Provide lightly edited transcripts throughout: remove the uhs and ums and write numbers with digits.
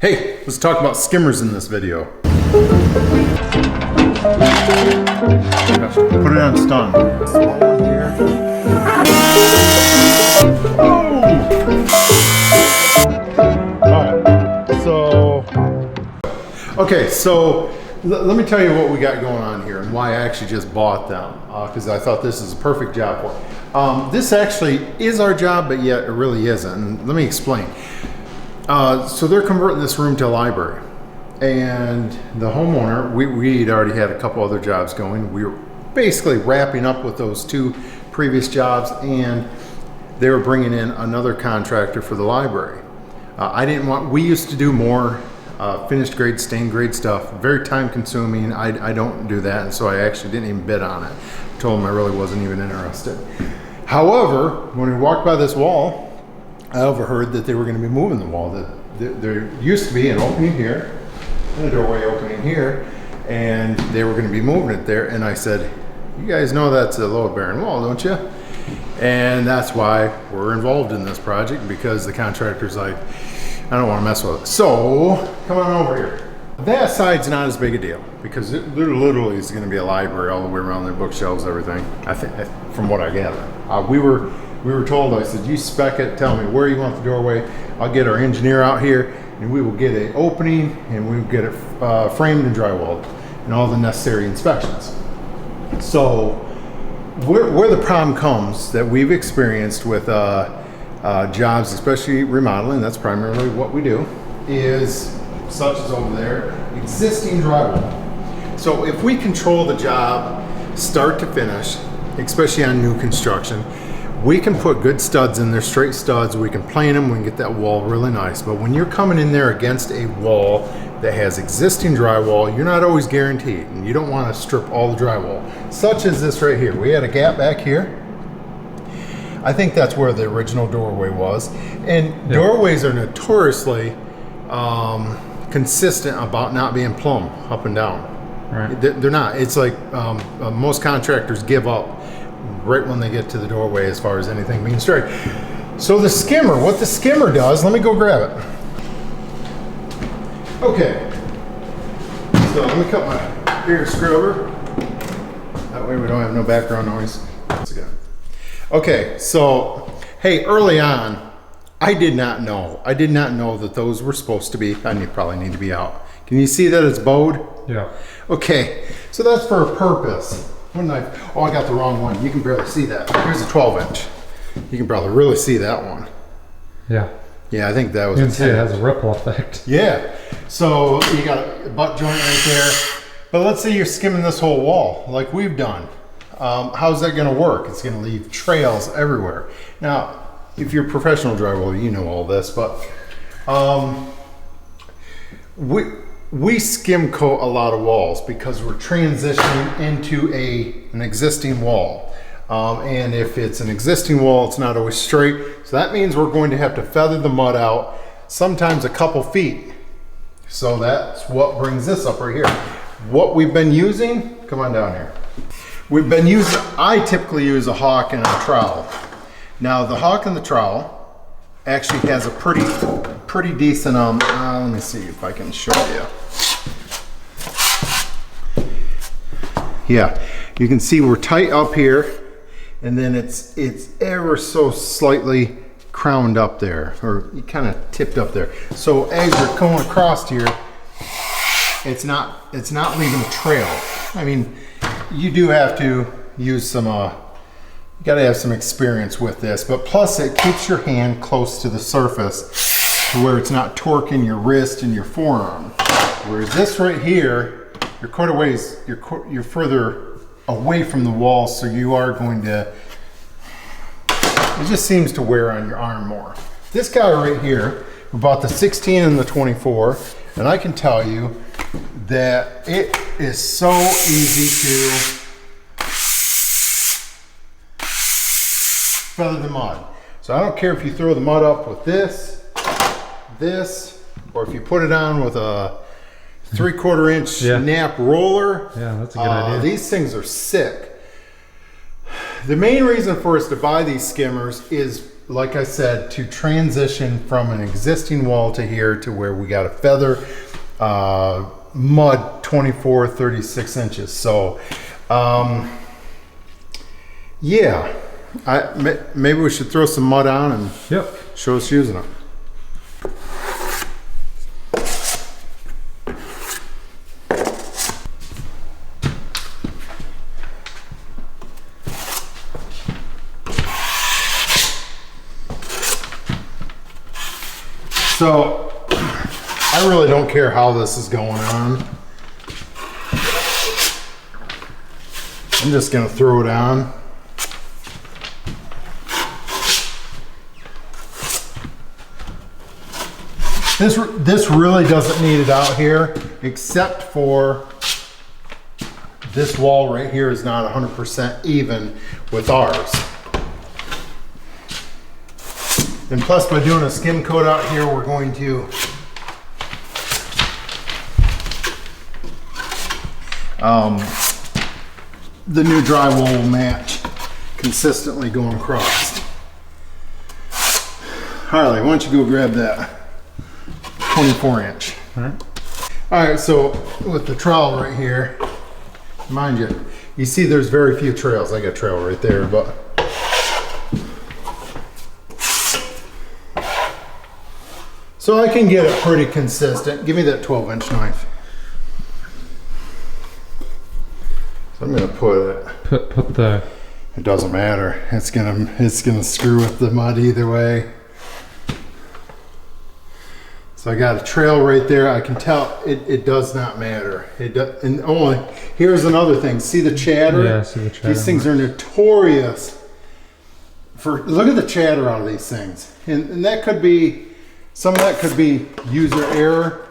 Hey, let's talk about skimmers in this video. Put it on stun. Small one here. Oh! Alright, so let me tell you what we got going on here and why I actually just bought them, because I thought this is a perfect job for it. This actually is our job, but yet it really isn't. And let me explain. So they're converting this room to a library, and the homeowner, we'd already had a couple other jobs going. We were basically wrapping up with those two previous jobs, and they were bringing in another contractor for the library. We used to do more finished grade, stained grade stuff, very time consuming. I don't do that, and so I actually didn't even bid on it. I told them I really wasn't even interested. However, when we walked by this wall, I overheard that they were going to be moving the wall. That there used to be an opening here and a doorway opening here, and they were going to be moving it there. And I said, you guys know that's a load bearing wall, don't you? And that's why we're involved in this project, because the contractor's like, I don't want to mess with it. So come on over here. That side's not as big a deal, because it literally is going to be a library all the way around there, bookshelves, everything. I think, from what I gather, we were told, I said, you spec it, tell me where you want the doorway. I'll get our engineer out here, and we will get an opening, and we will get it framed and drywalled, and all the necessary inspections. So where the problem comes that we've experienced with jobs, especially remodeling, that's primarily what we do, is such as over there, existing drywall. So if we control the job start to finish, especially on new construction, we can put good studs in there, straight studs, we can plane them, we can get that wall really nice. But when you're coming in there against a wall that has existing drywall, you're not always guaranteed, and you don't want to strip all the drywall. Such as this right here. We had a gap back here. I think that's where the original doorway was. And doorways are notoriously consistent about not being plumb up and down. Right. They're not. It's like most contractors give up right when they get to the doorway as far as anything being straight. So the skimmer, what the skimmer does, let me go grab it. Okay, so let me cut my ear scrubber. That way we don't have no background noise. Let's go. Okay, so hey, early on, I did not know that those were supposed to be, I probably need to be out. Can you see that it's bowed? Yeah. Okay, so that's for a purpose. What knife? Oh, I got the wrong one. You can barely see that. Here's a 12-inch. You can probably really see that one. Yeah. Yeah, I think that was. You can see it has a ripple effect. Yeah. So you got a butt joint right there. But let's say you're skimming this whole wall like we've done. How's that going to work? It's going to leave trails everywhere. Now, if you're a professional drywall, you know all this, but we skim coat a lot of walls because we're transitioning into an existing wall. And if it's an existing wall, it's not always straight. So that means we're going to have to feather the mud out, sometimes a couple feet. So that's what brings this up right here. What we've been using, come on down here. I typically use a hawk and a trowel. Now the hawk and the trowel actually has a pretty decent, let me see if I can show you. Yeah, you can see we're tight up here, and then it's ever so slightly crowned up there, or kind of tipped up there. So as you're going across here, it's not leaving a trail. I mean, you do have to use some, you gotta have some experience with this, but plus it keeps your hand close to the surface to where it's not torquing your wrist and your forearm. Whereas this right here, you're quite a ways, you're further away from the wall, so you are going to, it just seems to wear on your arm more. This guy right here, we bought the 16 and the 24, and I can tell you that it is so easy to feather the mud. So I don't care if you throw the mud up with this, or if you put it on with a 3/4 inch nap roller. Yeah, that's a good idea. These things are sick. The main reason for us to buy these skimmers is like I said, to transition from an existing wall to here to where we got a feather mud 24, 36 inches. So, yeah, maybe we should throw some mud on and show us using it. So, I really don't care how this is going on. I'm just gonna throw it on. This really doesn't need it out here, except for this wall right here is not 100% even with ours. And plus, by doing a skim coat out here, we're going to the new drywall will match consistently going across. Harley, why don't you go grab that 24 inch. All right, so with the trowel right here, mind you, you see there's very few trails. I got a trail right there, but so I can get it pretty consistent. Give me that 12-inch knife. So I'm gonna put it. Put the. It doesn't matter. It's gonna screw with the mud either way. So I got a trail right there. I can tell it does not matter. And only here's another thing. See the chatter? Yeah, I see the chatter. These things are notorious for. Look at the chatter out of these things, and that could be. Some of that could be user error.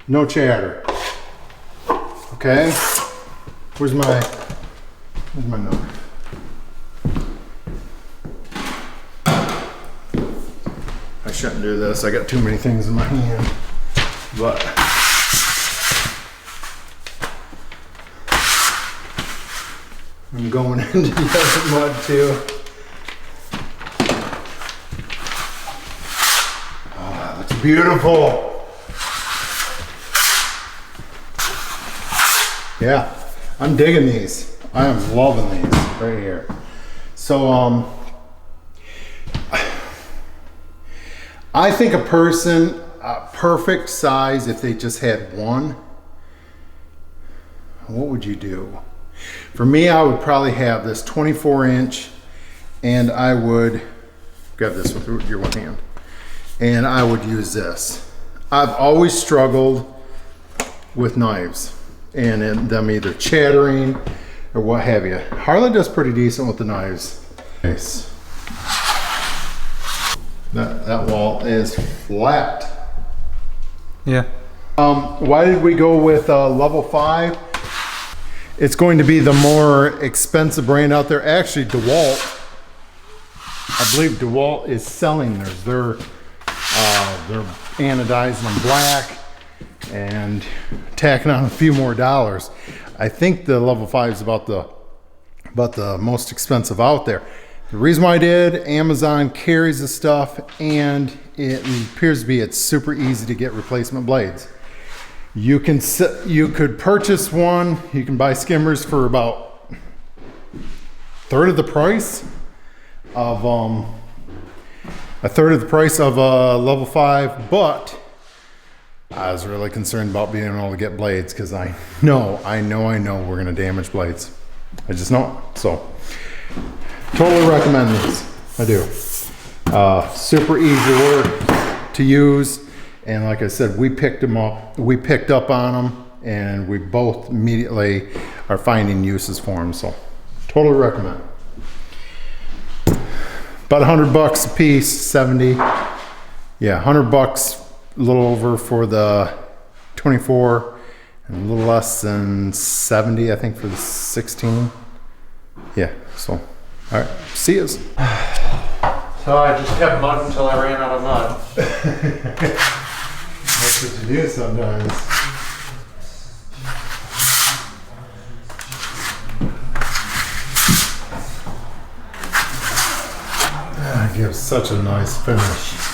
No chatter. Okay. Where's my knife? I shouldn't do this. I got too many things in my hand. But I'm going into the other mud too. Beautiful. Yeah, I'm digging these. I am loving these right here. So, I think a person, perfect size, if they just had one, what would you do? For me, I would probably have this 24 inch and I would, grab this with your one hand. And I would use this. I've always struggled with knives and them either chattering or what have you. Harley does pretty decent with the knives. Nice. That wall is flat. Yeah. Why did we go with level 5? It's going to be the more expensive brand out there. Actually, DeWalt. I believe DeWalt is selling theirs. They're anodizing them black and tacking on a few more dollars. I think the level 5 is about the most expensive out there. The reason why I did, Amazon carries the stuff and it appears to be it's super easy to get replacement blades. You could purchase one. You can buy Skimmers for about a third of the price of level 5, but I was really concerned about being able to get blades because I know we're gonna damage blades. I just know it. So totally recommend these. I do. Super easy work to use, and like I said, we picked up on them, and we both immediately are finding uses for them. So totally recommend. About $100 a piece, 70. Yeah, $100, a little over for the 24, and a little less than 70, I think, for the 16. Yeah, so, all right, see yous. So I just kept mud until I ran out of mud. That's what you do sometimes. have such a nice finish.